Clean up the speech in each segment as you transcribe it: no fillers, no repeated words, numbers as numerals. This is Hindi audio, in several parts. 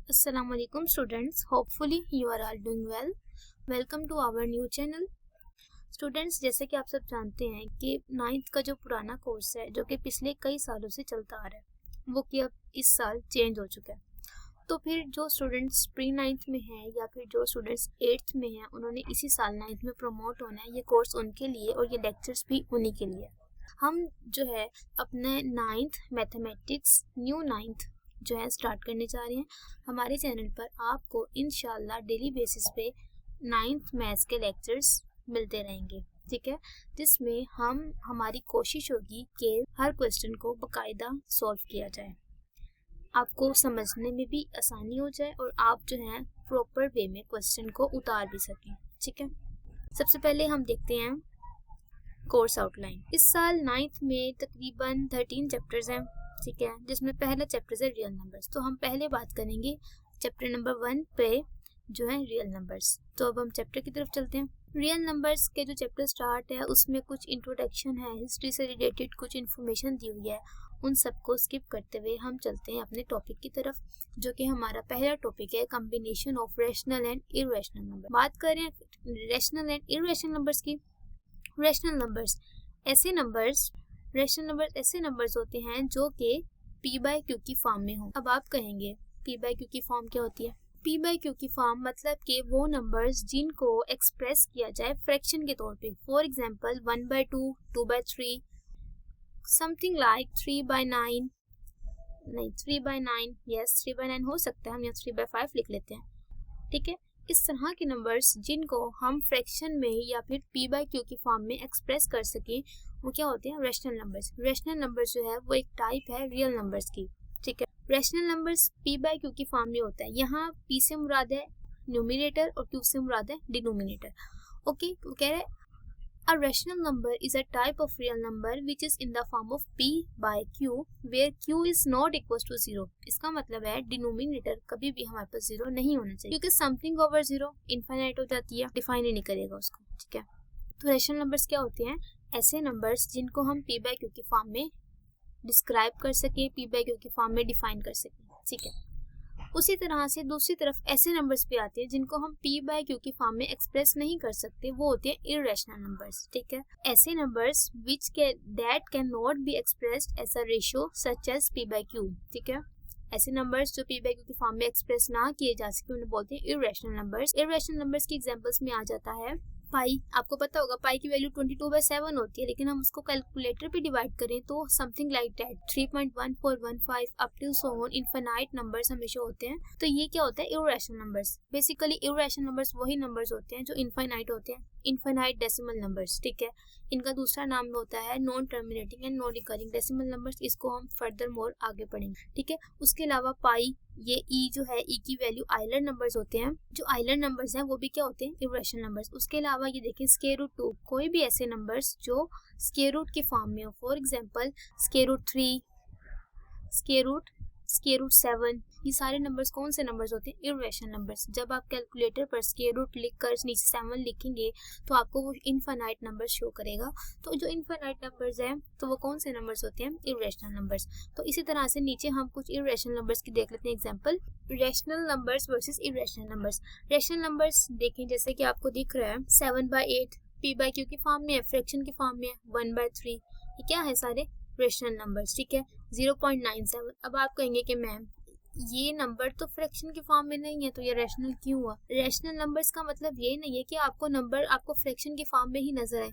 Assalamu alaikum students. Hopefully you are all doing well. Welcome to our new channel. Students, जैसे कि आप सब जानते हैं कि नाइन्थ का जो पुराना कोर्स है जो कि पिछले कई सालों से चलता आ रहा है वो कि अब इस साल चेंज हो चुका है। तो फिर जो स्टूडेंट्स प्री नाइन्थ में हैं या फिर जो स्टूडेंट्स एट्थ में हैं उन्होंने इसी साल नाइन्थ में प्रमोट होना है। ये कोर्स उनके लिए और ये लेक्चर्स भी उन्हीं के लिए। हम जो है अपने नाइन्थ मैथमेटिक्स न्यू नाइन्थ जो है स्टार्ट करने जा रहे हैं। हमारे चैनल पर आपको इंशाल्लाह डेली बेसिस पे नाइन्थ मैथ्स के लेक्चर्स मिलते रहेंगे, ठीक है, जिसमें हमारी कोशिश होगी कि हर क्वेश्चन को बाकायदा सॉल्व किया जाए, आपको समझने में भी आसानी हो जाए और आप जो है प्रॉपर वे में क्वेश्चन को उतार भी सकें, ठीक है। सबसे पहले हम देखते हैं कोर्स आउटलाइन। इस साल नाइन्थ में तकरीबन 13 चैप्टर्स हैं, ठीक है, जिसमें पहला चैप्टर है रियल नंबर्स। तो हम पहले बात करेंगे चैप्टर नंबर 1 पे जो है रियल नंबर्स। तो अब हम चैप्टर की तरफ चलते हैं। रियल नंबर्स के जो चैप्टर स्टार्ट है उसमें कुछ इंट्रोडक्शन है, हिस्ट्री से रिलेटेड कुछ इन्फॉर्मेशन दी हुई है। उन सबको स्किप करते हुए हम चलते हैं अपने टॉपिक की तरफ, जो कि हमारा पहला टॉपिक है combination of rational and irrational number. बात करें रैशनल एंड इररेशनल नंबर्स की। रैशनल नंबर्स ऐसे नंबर्स होते हैं जो कि p/q की फॉर्म में हो। अब आप कहेंगे p/q की फॉर्म क्या होती है? p/q की फॉर्म मतलब कि वो नंबर्स जिनको एक्सप्रेस किया जाए फ्रैक्शन के तौर पे। फॉर एग्जांपल 1/2, 2/3, समथिंग लाइक 3/9, नहीं 3/9, यस 3/9 हो सकता है, हम यहाँ 3/5 लिख लेते हैं, ठीक है। इस तरह के नंबर्स जिनको हम फ्रैक्शन में या फिर p/q की फॉर्म में एक्सप्रेस कर सकें वो क्या होते हैं? Rational numbers. रैशनल नंबर्स जो है वो एक टाइप है रियल नंबर्स की, ठीक है। रैशनल नंबर्स p/q की फॉर्म में होता है। यहाँ p से मुराद है न्यूमरेटर और q से मुराद है डिनोमिनेटर। ओके, वो कह रहे हैं a rational number is a type of real number which is in the form of p/q where q is not equals to 0। इसका मतलब है डिनोमिनेटर कभी भी हमारे पास 0 नहीं होना चाहिए, क्योंकि समथिंग ओवर 0 इनफाइनाइट हो जाती है, डिफाइन ही नहीं करेगा उसको, ठीक है। तो रैशनल नंबर्स क्या होते हैं? ऐसे नंबर्स जिनको हम p/q की फॉर्म में डिस्क्राइब कर सके, p/q की फॉर्म में डिफाइन कर सके, ठीक है। उसी तरह से दूसरी तरफ ऐसे नंबर्स भी आते हैं जिनको हम p/q की फॉर्म में एक्सप्रेस नहीं कर सकते, वो होते हैं इररेशनल नंबर्स, ठीक है। ऐसे numbers that can not be expressed as a ratio such as p/q, ठीक है। ऐसे नंबर्स जो p/q की फॉर्म में एक्सप्रेस ना किए जा सके उन्हें बोलते हैं इररेशनल नंबर्स। इररेशनल नंबर्स की एग्जांपल्स में आ जाता है पाई। आपको पता होगा पाई की वैल्यू 22/7 होती है, लेकिन हम उसको कैलकुलेटर पे डिवाइड करें तो something like that 3.1415 up to so on infinite numbers हमेशा होते हैं। तो ये क्या होता है? Irrational numbers. Basically irrational numbers वही नंबर्स होते हैं जो इनफाइनाइट होते हैं, इनफाइनाइट डेसिमल नंबर्स, ठीक है। इनका दूसरा नाम होता है non terminating and non recurring decimal numbers. इसको हम फर्दर मोर आगे पढ़ेंगे, ठीक है। उसके अलावा पाई, ये ई जो है, ई की वैल्यू आइलर नंबर्स होते हैं। जो आइलर नंबर्स हैं वो भी क्या होते हैं? Irrational numbers. उसके अलावा ये देखिए √2, कोई भी ऐसे नंबर्स जो स्क्वायर रूट की फॉर्म में हो। फॉर एग्जांपल √3, √7, ये सारे नंबर्स कौन से नंबर्स होते हैं? Irrational numbers. जब आप कैलकुलेटर पर स्क्वायर रूट लिखकर नीचे 7 लिखेंगे तो आपको वो इनफाइनाइट नंबर शो करेगा। तो जो इनफाइनाइट नंबर्स हैं तो वो कौन से नंबर्स होते हैं? Irrational numbers. तो इसी तरह से नीचे हम कुछ इररेशनल नंबर्स की देख लेते हैं example. Rational numbers versus irrational numbers. Rational numbers देखें जैसे कि आपको दिख रहा है 7/8 p/q की फॉर्म में है, फ्रैक्शन की फॉर्म में है 1/3। ये क्या है? सारे रैशनल नंबर्स, ठीक है। 0.97। अब आप कहेंगे कि मैम ये नंबर तो फ्रैक्शन की फॉर्म में नहीं है तो ये रैशनल क्यों हुआ? रैशनल नंबर्स का मतलब ये नहीं है कि आपको नंबर आपको फ्रैक्शन की फॉर्म में ही नजर आए।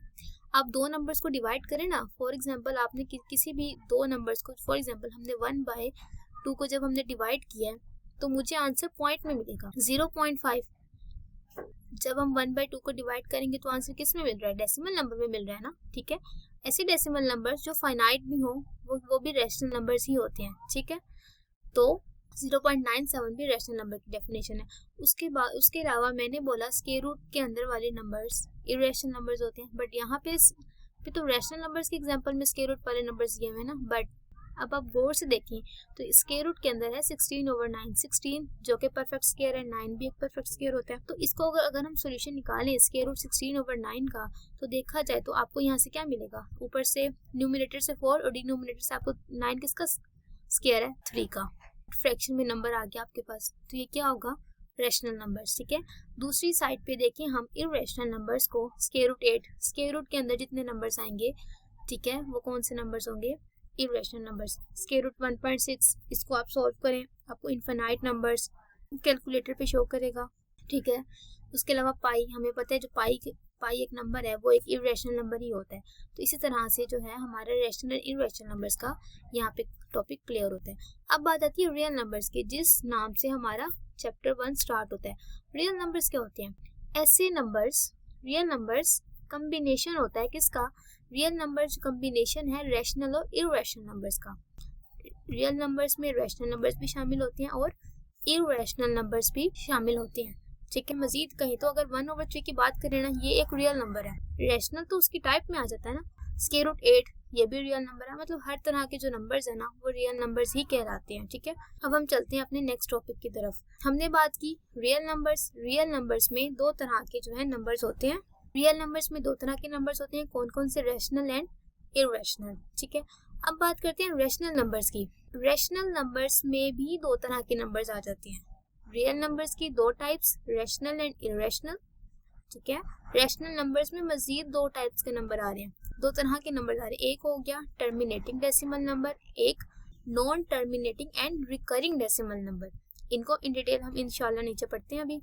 आप दो नंबर्स को डिवाइड करें ना, फॉर एग्जांपल आपने किसी भी दो नंबर्स को, फॉर एग्जांपल हमने 1/2 को जब हमने डिवाइड किया है तो मुझे आंसर पॉइंट में मिलेगा 0.5। जब हम 1/2 को डिवाइड करेंगे तो आंसर किस में मिल रहा है? डेसिमल नंबर में मिल रहा है ना, ठीक है। ऐसे डेसिमल नंबर्स जो फाइनाइट भी हो वो भी रैशनल नंबर्स ही होते हैं, ठीक है। तो 0.97 भी रैशनल नंबर की डेफिनेशन है। उसके अलावा मैंने बोला स्क्वायर रूट के अंदर वाले नंबर्स इररेशनल नंबर्स होते हैं, बट यहाँ पे तो रैशनल नंबर्स के एग्जांपल में स्क्वायर रूट वाले नंबर्स दिए हुए हैं ना। बट अब आप गौर से देखें तो स्क्वायर रूट के अंदर है 16/9, 16 जो कि परफेक्ट स्क्वायर है, 9 भी एक परफेक्ट स्क्वायर होता है। तो इसको अगर हम सॉल्यूशन निकालें स्क्वायर रूट 16/9 का तो देखा जाए तो आपको यहाँ से क्या मिलेगा? ऊपर से न्यूमरेटर से 4 और डिनोमिनेटर से आपको 9 किसका स्क्वायर है? 3 का, फ्रैक्शन में नंबर आ गया आपके पास, तो ये क्या होगा, रैशनल नंबर्स। ठीक है, दूसरी साइड पे देखें हम इररेशनल नंबर्स को, स्क्वायर रूट 8, स्क्वायर रूट के अंदर जितने नंबर्स आएंगे, ठीक है, वो कौन से नंबर्स होंगे, इररेशनल नंबर्स। स्क्वायर रूट 1.6, इसको आप सॉल्व करें, आपको इनफाइनाइट नंबर्स कैलकुलेटर पे शो करेगा। ठीक है, उसके अलावा पाई, हमें पता है जो पाई एक नंबर है वो एक इररेशनल नंबर ही होता है। तो इसी तरह से जो है हमारे रैशनल और इररेशनल नंबर्स का यहाँ पे टॉपिक क्लियर होता है। अब बात आती है रियल नंबर्स की, जिस नाम से हमारा चैप्टर 1 स्टार्ट होता है। रियल नंबर्स क्या होते हैं, ऐसे नंबर्स, रियल नंबर्स कम्बिनेशन होता है किसका, रियल नंबर्स कम्बिनेशन है रैशनल और इररेशनल नंबर्स का। रियल नंबर्स में रैशनल नंबर्स भी शामिल होते हैं और इररेशनल नंबर्स भी शामिल होते हैं। ठीक है, मजीद कहीं तो अगर 1/3 की बात करें ना, ये एक रियल नंबर है, रैशनल तो उसकी टाइप में आ जाता है ना, स्क्वायर रूट 8 ये भी रियल नंबर है, मतलब हर तरह के जो नंबर्स है ना वो रियल नंबर्स ही कहलाते हैं। ठीक है, अब हम चलते हैं अपने नेक्स्ट टॉपिक की तरफ। हमने बात की रियल नंबर्स, रियल नंबर्स में दो तरह के जो है नंबर्स होते हैं। रियल नंबर्स में दो तरह के नंबर्स होते हैं, कौन कौन से, रैशनल एंड इररेशनल। ठीक है, अब बात करते हैं रैशनल नंबर्स की। रैशनल नंबर्स में भी दो तरह के नंबर्स आ जाते हैं। रियल नंबर्स की दो टाइप्स, रैशनल एंड इररेशनल। ठीक है, रैशनल नंबर्स में मजीद दो टाइप्स के नंबर आ रहे हैं, दो तरह के नंबर आ रहे हैं। एक हो गया टर्मिनेटिंग डेसिमल नंबर, एक non terminating and recurring decimal number. इनको इन डिटेल हम इंशाल्लाह नीचे पढ़ते हैं अभी।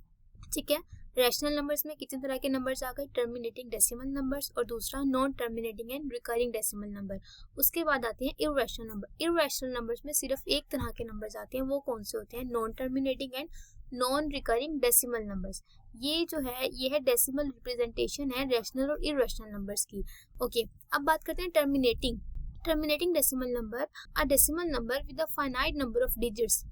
ठीक है, रैशनल नंबर्स में कितने तरह के नंबर्स आ गए, टर्मिनेटिंग डेसिमल नंबर्स और दूसरा non terminating and recurring decimal number. उसके बाद आते हैं इररेशनल नंबर। इररेशनल नंबर्स में सिर्फ एक तरह के नंबर्स आते हैं, वो कौन से होते हैं, non terminating and non recurring decimal numbers. ये जो है ये है डेसिमल रिप्रेजेंटेशन है रैशनल और इररेशनल नंबर्स की। ओके, अब बात करते हैं terminating decimal number, a decimal number with a finite number of digits.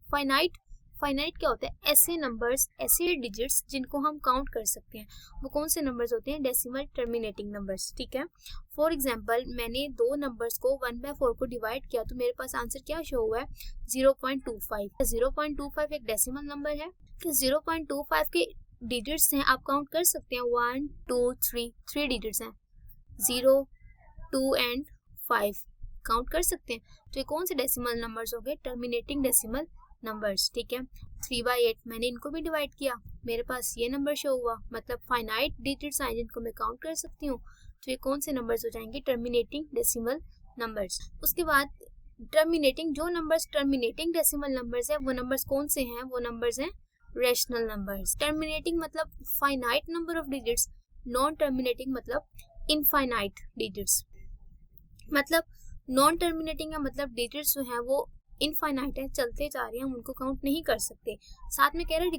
Finite क्या होता है, ऐसे नंबर्स, ऐसे डिजिट्स जिनको हम काउंट कर सकते हैं, वो कौन से नंबर्स होते हैं, डेसिमल टर्मिनेटिंग नंबर्स। ठीक है, फॉर एग्जांपल मैंने दो नंबर्स को 1/4 को डिवाइड किया तो मेरे पास आंसर क्या शो हुआ है, 0.25। 0.25 एक डेसिमल नंबर है, कि 0.25 के डिजिट्स हैं, आप काउंट कर सकते हैं, 1 2 3 डिजिट्स हैं, 0 2 एंड 5 काउंट कर सकते हैं। तो ये कौन से डेसिमल नंबर्स हो गए, टर्मिनेटिंग डेसिमल नंबर्स। ठीक है, 3/8 मैंने इनको भी डिवाइड किया, मेरे पास ये नंबर शो हुआ, मतलब फाइनाइट डिजिट्स हैं जिनको मैं काउंट कर सकती हूँ। तो ये कौन से नंबर्स हो जाएंगे, टर्मिनेटिंग डेसिमल नंबर्स। उसके बाद जो नंबर्स टर्मिनेटिंग डेसिमल नंबर्स है, वो नंबर्स कौन से हैं, वो नंबर्स हैं रैशनल नंबर्स। टर्मिनेटिंग मतलब finite number of digits, non terminating मतलब इनफाइनाइट डिजिट्स। मतलब नॉन टर्मिनेटिंग का मतलब डिजिट्स जो हैं वो इनफाइनाइट है, चलते जा रहे हैं, हम उनको काउंट नहीं कर सकते। साथ में कह रहे हैं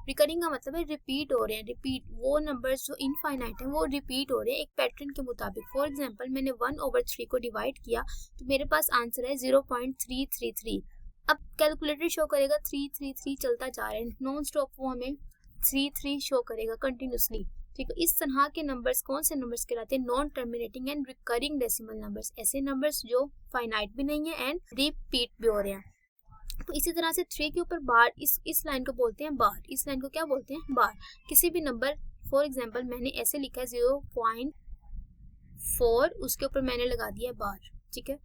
रिकरिंग का मतलब है रिपीट हो रहे हैं, रिपीट, वो नंबर्स जो इनफाइनाइट है वो रिपीट हो रहे हैं एक पैटर्न के मुताबिक। फॉर एग्जांपल मैंने 1/3 को डिवाइड किया तो मेरे पास आंसर है 0.333। अब कैलकुलेटर शो करेगा 333 चलता जा रहा है, नॉन स्टॉप वो हमें 33 शो करेगा कंटिन्यूसली। ठीक है, इस तरह के नंबर्स कौन से नंबर्स कहलाते हैं, non terminating and recurring decimal numbers. ऐसे नंबर्स जो फाइनाइट भी नहीं है एंड रिपीट भी हो रहे हैं। तो इसी तरह से 3 के ऊपर बार, इस लाइन को बोलते हैं बार, इस लाइन को क्या बोलते हैं, बार। किसी भी नंबर, फॉर एग्जाम्पल मैंने ऐसे लिखा है 0.4, उसके ऊपर मैंने लगा दिया बार। ठीक है,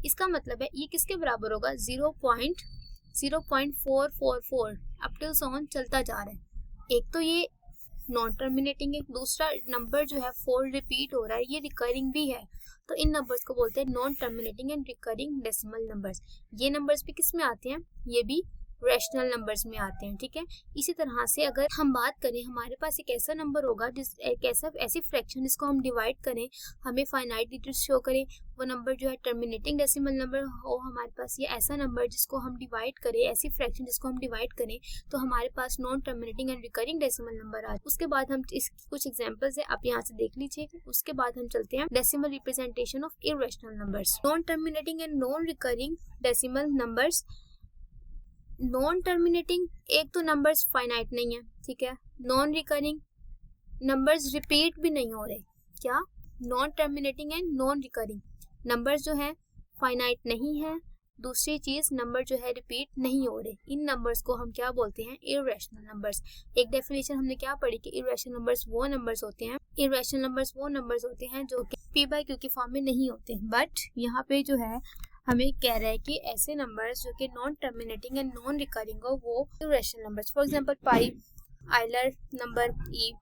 इसका मतलब है ये किसके बराबर होगा, 0.0444 अप टिल सो ऑन चलता जा रहा है। एक तो ये नॉन टर्मिनेटिंग है, दूसरा नंबर जो है 4 रिपीट हो रहा है, ये रिकरिंग भी है। तो इन नंबर्स को बोलते हैं non terminating and recurring decimal numbers. ये नंबर्स भी किस में आते हैं, ये भी रैशनल नंबर्स में आते हैं। ठीक है, इसी तरह से अगर हम बात करें, हमारे पास एक ऐसा नंबर होगा ऐसी फ्रैक्शन जिसको हम डिवाइड करें, हमें फाइनाइट डिजिट्स शो करें, वो नंबर जो है टर्मिनेटिंग डेसिमल नंबर हो हमारे पास। ये ऐसा नंबर जिसको हम डिवाइड करें, ऐसी फ्रैक्शन जिसको हम डिवाइड करें तो हमारे पास non terminating and recurring decimal number आ। उसके बाद हम इसकी कुछ एग्जांपल्स है, आप यहाँ से देख लीजिए। उसके बाद हम चलते हैं decimal representation of irrational numbers. Non terminating and non recurring decimal numbers. Non terminating, एक तो नंबर्स फाइनाइट नहीं है, ठीक है, नॉन रिकरिंग नंबर्स रिपीट भी नहीं हो रहे। क्या, non terminating and non recurring numbers जो है फाइनाइट नहीं है, दूसरी चीज नंबर जो है रिपीट नहीं हो रहे। इन नंबर्स को हम क्या बोलते हैं, इररेशनल नंबर्स। एक डेफिनेशन हमने क्या पढ़ी कि इररेशनल नंबर्स वो नंबर्स होते हैं जो कि P/Q की फॉर्म में नहीं होते। बट यहाँ पे जो है हमें कह रहा है कि ऐसे नंबर्स जो कि non terminating and non recurring हो वो irrational numbers, for example pi, Euler number ई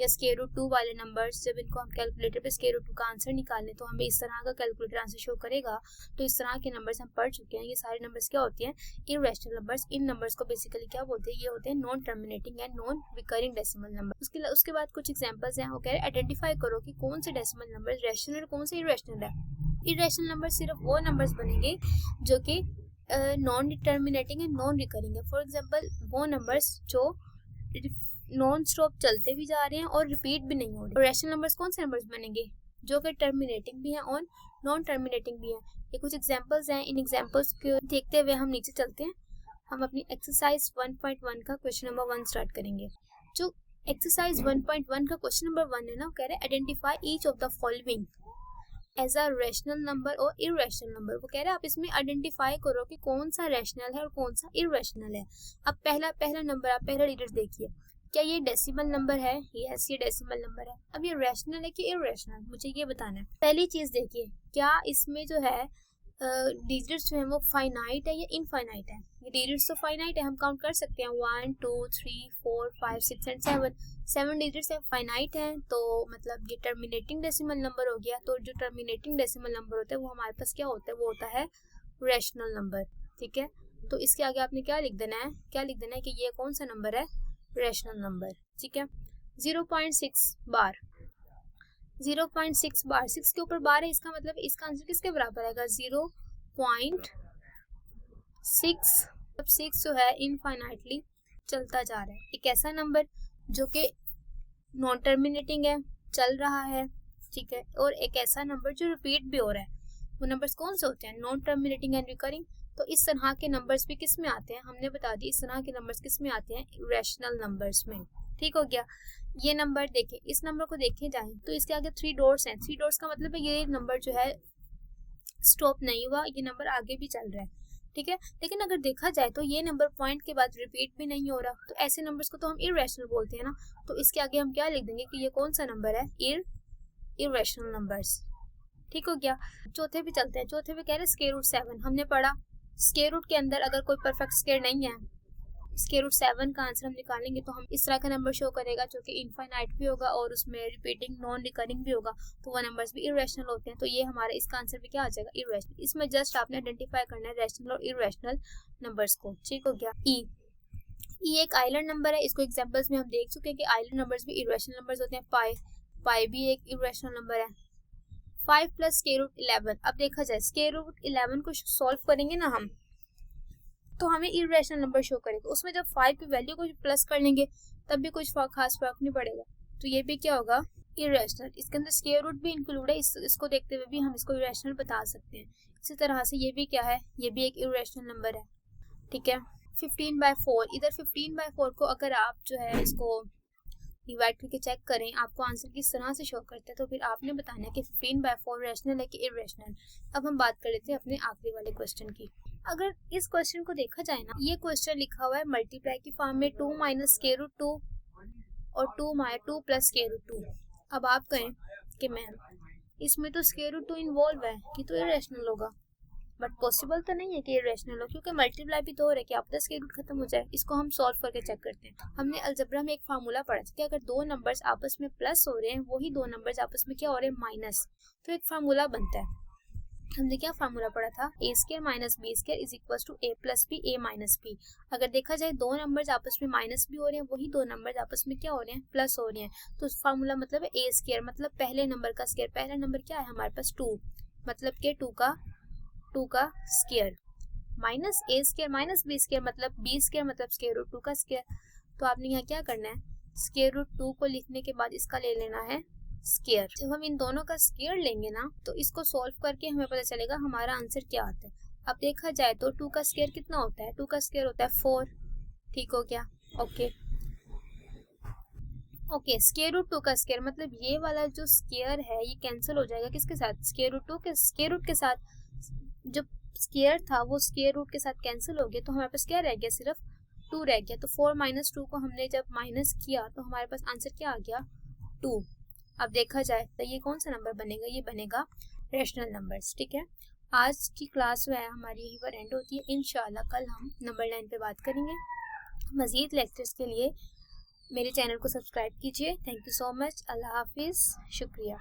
या स्क्वायर रूट 2 वाले नंबर्स, जब इनको हम कैलकुलेटर पे स्क्वायर रूट 2 का आंसर निकालें तो हमें इस तरह का कैलकुलेटर आंसर शो करेगा। तो इस तरह के नंबर्स हम पढ़ चुके हैं। ये सारे नंबर्स क्या होते हैं? Irrational numbers. इन नंबर्स को बेसिकली क्या बोलते हैं? ये होते हैं non terminating and non recurring decimal number. उसके बाद कुछ एग्जांपल्स हैं। वो कह रहे हैं आइडेंटिफाई करो कि कौन से डेसिमल नंबर रैशनल और कौन से इरेशनल है। इरेशनल नंबर सिर्फ वो नंबर्स बनेंगे जो कि non determining and non recurring है। फॉर एग्जांपल वो नंबर्स जो नॉन स्टॉप चलते भी जा रहे हैं और रिपीट भी नहीं हो रहे। रैशनल नंबर्स कौन से नंबर्स बनेंगे? जो कि टर्मिनेटिंग भी हैं और नॉन टर्मिनेटिंग भी हैं। ये कुछ एग्जांपल्स हैं। इन एग्जांपल्स को देखते हुए हम नीचे चलते हैं। हम अपनी एक्सरसाइज 1.1 का क्वेश्चन नंबर 1 स्टार्ट करेंगे। जो एक्सरसाइज 1.1 का क्वेश्चन नंबर 1 है ना, कह रहे हैं identify each of the following as a rational number और इरेशनल नंबर। वो कह रहे हैं आप इसमें आइडेंटिफाई करो कि कौन सा रैशनल है और कौन सा इरेशनल है। अब पहला नंबर, आप पहला डिजिट देखिए, क्या ये डेसिमल नंबर है? यस, ये डेसिमल नंबर है। अब ये रैशनल है कि इरेशनल, मुझे ये बताना है। पहली चीज देखिए, क्या इसमें जो है डिजिट्स जो है वो फाइनाइट है या इनफाइनाइट है? ये डिजिट्स तो फाइनाइट है, हम काउंट कर सकते हैं 1 2 3 4 5 6 एंड 7 डिजिट्स है, फाइनाइट है। तो मतलब ये टर्मिनेटिंग डेसिमल नंबर हो गया। तो जो टर्मिनेटिंग डेसिमल नंबर होता है वो हमारे पास क्या होता है? वो होता है रैशनल नंबर। ठीक है, तो इसके आगे आपने क्या लिख देना है? क्या लिख देना है कि ये कौन सा नंबर है? Rational number. ठीक है, 0.6 बार, 0.6 बार, 6 के ऊपर बार है, इसका मतलब इसका आंसर किसके बराबर आएगा? 0.6। अब 6 जो है इनफाइनाइटली चलता जा रहा है। एक ऐसा नंबर जो कि नॉन टर्मिनेटिंग है, चल रहा है। ठीक है, और एक ऐसा नंबर जो रिपीट भी हो रहा है। वो नंबर्स कौन से होते हैं? Non terminating and recurring. तो इस तरह के नंबर्स भी किस में आते हैं? हमने बता दी इस तरह के नंबर्स किस में आते हैं? रैशनल नंबर्स में। ठीक हो गया। ये नंबर देखें, इस नंबर को देखे जाएं तो इसके आगे 3 डॉट्स हैं। 3 डॉट्स का मतलब है ये नंबर जो है स्टॉप नहीं हुआ, ये नंबर आगे भी चल रहा है। ठीक है, लेकिन अगर देखा जाए तो ये नंबर पॉइंट के बाद रिपीट भी नहीं हो रहा। तो ऐसे नंबर्स को तो हम इरेशनल बोलते हैं ना। तो इसके आगे हम क्या लिख देंगे कि ये कौन सा नंबर है? Irrational numbers. ठीक हो गया। चौथे पे चलते हैं। चौथे पे कह रहे स्क्वायर रूट 7। हमने पढ़ा स्क्वायर रूट के अंदर अगर कोई परफेक्ट स्क्वायर नहीं है, स्क्वायर रूट 7 का आंसर हम निकालेंगे तो हम इस तरह का नंबर शो करेगा जो कि इनफाइनाइट भी होगा और उसमें रिपीटिंग नॉन रिकरिंग भी होगा। तो वो नंबर्स भी इरेशनल होते हैं। तो ये हमारा इसका आंसर भी क्या आ जाएगा? इरेशनल। इसमें जस्ट आपने आइडेंटिफाई करना है रैशनल और इरेशनल नंबर्स को। ठीक हो गया। ई एक आइलर नंबर है। इसको एग्जांपल्स में हम देख चुके हैं कि आइलर नंबर्स भी इरेशनल नंबर्स होते हैं। पाई भी एक इरेशनल नंबर है। 5 प्लस स्क्वायर रूट 11। अब देखा जाए स्क्वायर रूट 11 को सॉल्व करेंगे ना हम, तो हमें इरेशनल नंबर शो करेगा। उसमें जब 5 की वैल्यू को प्लस कर लेंगे तब भी कुछ खास फर्क नहीं पड़ेगा। तो ये भी क्या होगा? इरेशनल। इसके अंदर स्क्वायर रूट भी इंक्लूड है। इसको देखते हुए भी हम इसको इरेशनल बता सकते हैं। इसी तरह से ये भी क्या है? ये भी एक इरेशनल नंबर है। ठीक है, 15/4। इधर 15/4 को अगर आप जो है इसको डिवाइड करके चेक करें आपको आंसर किस तरह से शो करते हैं, तो फिर आपने बताना है कि 15/4 रैशनल है कि इरेशनल। अब हम बात कर लेते हैं अपने आखिरी वाले क्वेश्चन की। अगर इस क्वेश्चन को देखा जाए ना, ये क्वेश्चन लिखा हुआ है मल्टीप्लाई की फॉर्म में 2 माइनस स्क्वायर रूट 2 और 2 प्लस स्क्वायर रूट 2। अब आप कहें कि मैम इसमें तो स्क्वायर रूट 2 इन्वॉल्व है, कि तो इरेशनल होगा। बट पॉसिबल तो नहीं है कि इरेशनल हो, क्योंकि मल्टीप्लाई भी तो हो रहा है कि आप 10 स्क्वायर रूट खत्म हो जाए। इसको हम सॉल्व करके चेक करते हैं। हमने अलजेब्रा में एक फार्मूला पढ़ा था कि अगर दो नंबर्स आपस में प्लस हो रहे हैं, वही दो नंबर्स आपस में क्या हो रहे हैं? माइनस। तो एक फार्मूला बनता है। हमने क्या फार्मूला पढ़ा था? a square minus B square is equal to a plus B a minus B. अगर देखा जाए दो नंबर्स आपस में माइनस भी हो रहे हैं, वही दो नंबर्स आपस में क्या हो रहे हैं? प्लस हो रहे हैं। तो फार्मूला मतलब है a स्क्वायर मतलब पहले नंबर का स्क्वायर। पहला नंबर क्या है हमारे पास? 2, मतलब के 2 का square minus a square minus b square मतलब b स्क्वायर मतलब स्क्वायर रूट 2 का स्क्वायर। तो आपने यहाँ क्या करना है? स्क्वायर रूट 2 को लिखने के बाद इसका ले लेना है स्क्वायर। जब हम इन दोनों का स्क्वायर लेंगे ना, तो इसको सॉल्व करके हमें पता चलेगा हमारा आंसर क्या आता है। अब देखा जाए तो 2 का स्क्वायर कितना होता है? 2 का स्क्वायर होता है 4। ठीक हो गया। ओके, स्क्वायर रूट 2 का स्क्वायर मतलब ये वाला जो स्क्वायर है ये कैंसिल हो जाएगा किसके साथ? स्क्वायर रूट 2 के स्क्वायर रूट के साथ। जो स्क्वायर था वो स्क्वायर रूट के साथ कैंसिल हो गया, तो हमारे पास क्या रह गया? सिर्फ 2 रह गया। तो 4 माइनस 2 को हमने जब माइनस किया तो हमारे पास आंसर क्या आ गया? 2। अब देखा जाए तो ये कौन सा नंबर बनेगा? ये बनेगा रैशनल नंबर्स। ठीक है, आज की क्लास जो है हमारी यहीं पर एंड होती है। इंशाल्लाह कल हम नंबर 9 पे बात करेंगे। मज़ीद लेक्चर्स के लिए मेरे चैनल को सब्सक्राइब कीजिए। Thank you so much. अल्लाह हाफिज़। शुक्रिया।